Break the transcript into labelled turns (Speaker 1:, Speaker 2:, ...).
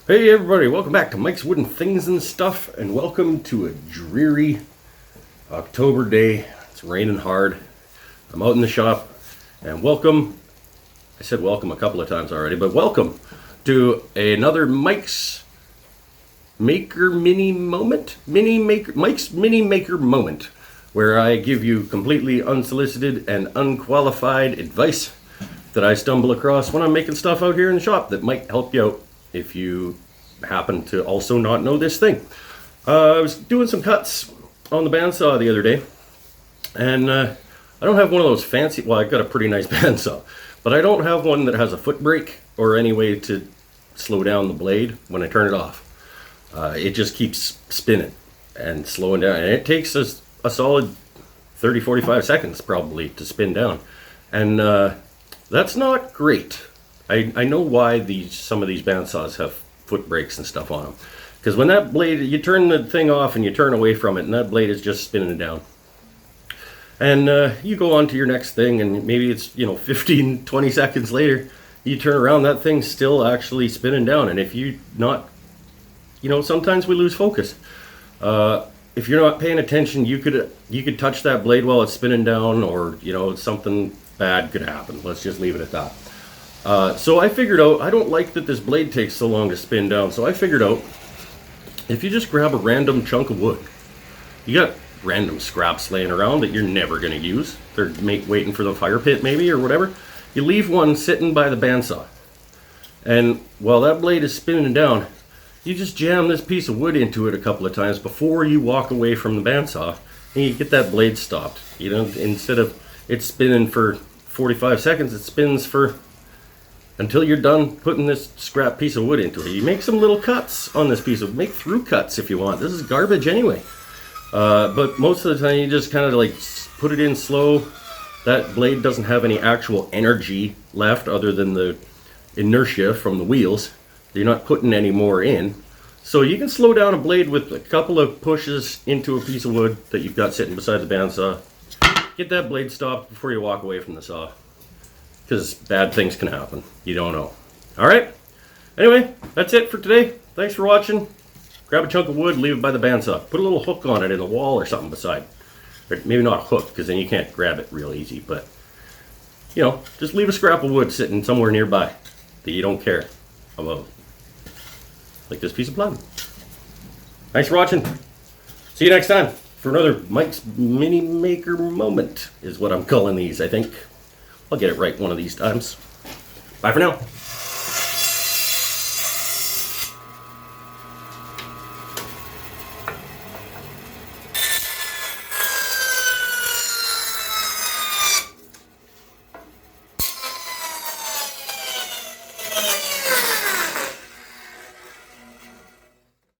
Speaker 1: Hey everybody, welcome back to Mike's Wooden Things and Stuff, and welcome to a dreary October day. It's raining hard. I'm out in the shop, and welcome. I said welcome a couple of times already, but welcome to another Mike's Maker Mini Moment, Mike's Mini Maker Moment, where I give you completely unsolicited and unqualified advice that I stumble across when I'm making stuff out here in the shop that might help you out if you happen to also not know this thing. I was doing some cuts on the bandsaw the other day, and I don't have one of those fancy, well, I've got a pretty nice bandsaw, but I don't have one that has a foot brake or any way to slow down the blade when I turn it off. It just keeps spinning and slowing down, and it takes a solid 30-45 seconds probably to spin down, and that's not great. I know why some of these bandsaws have foot brakes and stuff on them. Because when that blade, you turn the thing off and you turn away from it, and that blade is just spinning down. And you go on to your next thing, and maybe it's 15, 20 seconds later, you turn around, that thing's still actually spinning down. And if you not, sometimes we lose focus. If you're not paying attention, you could touch that blade while it's spinning down, or something bad could happen. Let's just leave it at that. So I figured out, I don't like that this blade takes so long to spin down, so I figured out if you just grab a random chunk of wood, you got random scraps laying around that you're never going to use, they're waiting for the fire pit maybe or whatever, you leave one sitting by the bandsaw, and while that blade is spinning down, you just jam this piece of wood into it a couple of times before you walk away from the bandsaw, and you get that blade stopped. Instead of it spinning for 45 seconds, it spins for until you're done putting this scrap piece of wood into it. You make some little cuts on this piece of, make through cuts if you want. This is garbage anyway. But most of the time you just kind of like put it in slow. That blade doesn't have any actual energy left other than the inertia from the wheels. You're not putting any more in. So you can slow down a blade with a couple of pushes into a piece of wood that you've got sitting beside the bandsaw. Get that blade stopped before you walk away from the saw, because bad things can happen. You don't know. All right. Anyway, that's it for today. Thanks for watching. Grab a chunk of wood, leave it by the bandsaw. Put a little hook on it in the wall or something beside. Or maybe not a hook, because then you can't grab it real easy. But, just leave a scrap of wood sitting somewhere nearby that you don't care about. Like this piece of plywood. Thanks for watching. See you next time for another Mike's Mini Maker Moment is what I'm calling these, I think. I'll get it right one of these times. Bye for now.